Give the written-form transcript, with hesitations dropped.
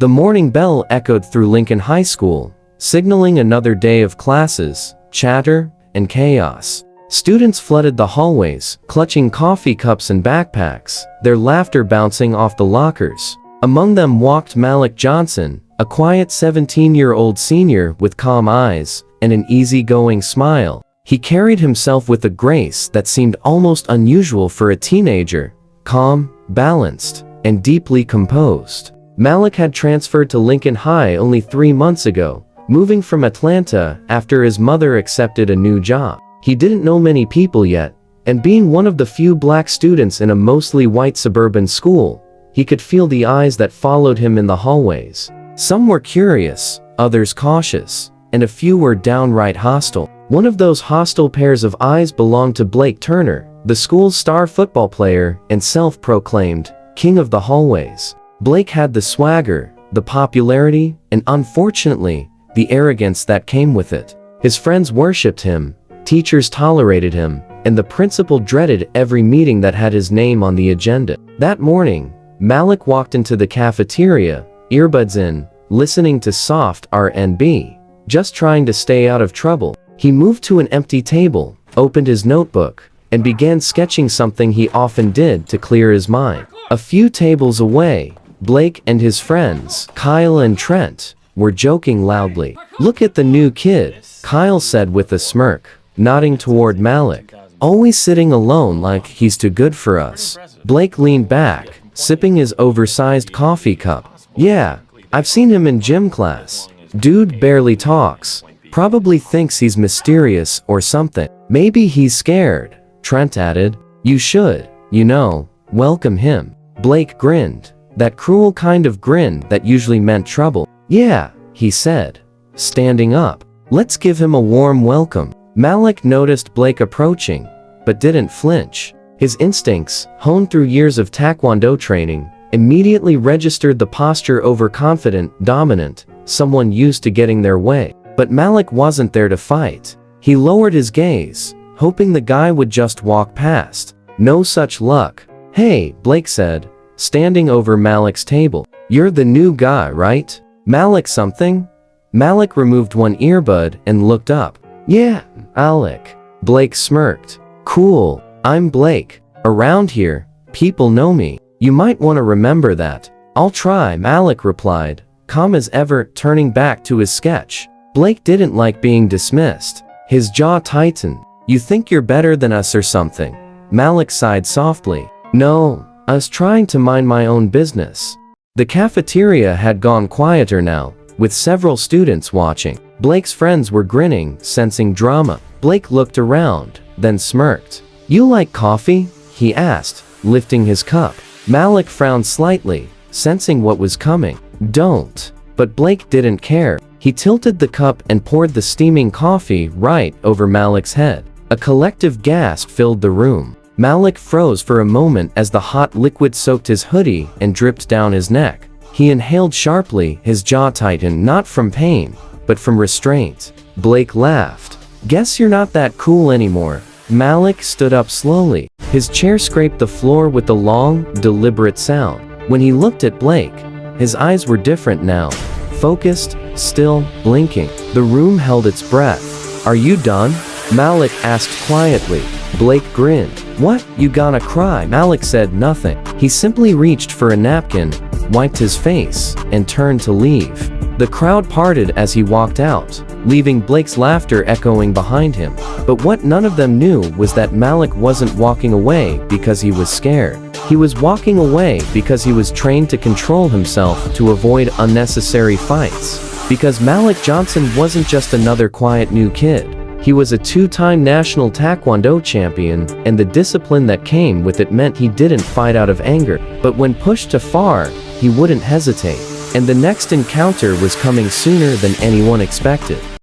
The morning bell echoed through Lincoln High School, signaling another day of classes, chatter, and chaos. Students flooded the hallways, clutching coffee cups and backpacks, their laughter bouncing off the lockers. Among them walked Malik Johnson, a quiet 17-year-old senior with calm eyes and an easygoing smile. He carried himself with a grace that seemed almost unusual for a teenager, calm, balanced, and deeply composed. Malik had transferred to Lincoln High only 3 months ago, moving from Atlanta after his mother accepted a new job. He didn't know many people yet, and being one of the few black students in a mostly white suburban school, he could feel the eyes that followed him in the hallways. Some were curious, others cautious, and a few were downright hostile. One of those hostile pairs of eyes belonged to Blake Turner, the school's star football player and self-proclaimed king of the hallways. Blake had the swagger, the popularity, and unfortunately, the arrogance that came with it. His friends worshipped him, teachers tolerated him, and the principal dreaded every meeting that had his name on the agenda. That morning, Malik walked into the cafeteria, earbuds in, listening to soft R&B, just trying to stay out of trouble. He moved to an empty table, opened his notebook, and began sketching something he often did to clear his mind. A few tables away, Blake and his friends, Kyle and Trent, were joking loudly. "Look at the new kid," Kyle said with a smirk, nodding toward Malik. "Always sitting alone like he's too good for us." Blake leaned back, sipping his oversized coffee cup. "Yeah, I've seen him in gym class. Dude barely talks. Probably thinks he's mysterious or something. Maybe he's scared," Trent added. "You should, welcome him." Blake grinned, that cruel kind of grin that usually meant trouble. "Yeah," he said, standing up. "Let's give him a warm welcome." Malik noticed Blake approaching, but didn't flinch. His instincts, honed through years of Taekwondo training, immediately registered the posture overconfident, dominant, someone used to getting their way. But Malik wasn't there to fight. He lowered his gaze, hoping the guy would just walk past. No such luck. "Hey," Blake said, standing over Malik's table. "You're the new guy, right? Malik something?" Malik removed one earbud and looked up. "Yeah, Alec." Blake smirked. "Cool, I'm Blake. Around here, people know me. You might want to remember that." "I'll try," Malik replied, calm as ever, turning back to his sketch. Blake didn't like being dismissed. His jaw tightened. "You think you're better than us or something?" Malik sighed softly. "No, I was trying to mind my own business." The cafeteria had gone quieter now, with several students watching. Blake's friends were grinning, sensing drama. Blake looked around, then smirked. "You like coffee?" he asked, lifting his cup. Malik frowned slightly, sensing what was coming. "Don't." But Blake didn't care. He tilted the cup and poured the steaming coffee right over Malik's head. A collective gasp filled the room. Malik froze for a moment as the hot liquid soaked his hoodie and dripped down his neck. He inhaled sharply, his jaw tightened not from pain, but from restraint. Blake laughed. "Guess you're not that cool anymore." Malik stood up slowly. His chair scraped the floor with a long, deliberate sound. When he looked at Blake, his eyes were different now. Focused, still, blinking. The room held its breath. "Are you done?" Malik asked quietly. Blake grinned. "What, you gonna cry?" Malik said nothing. He simply reached for a napkin, wiped his face, and turned to leave. The crowd parted as he walked out, leaving Blake's laughter echoing behind him. But what none of them knew was that Malik wasn't walking away because he was scared. He was walking away because he was trained to control himself to avoid unnecessary fights. Because Malik Johnson wasn't just another quiet new kid. He was a 2-time national Taekwondo champion, and the discipline that came with it meant he didn't fight out of anger. But when pushed too far, he wouldn't hesitate. And the next encounter was coming sooner than anyone expected.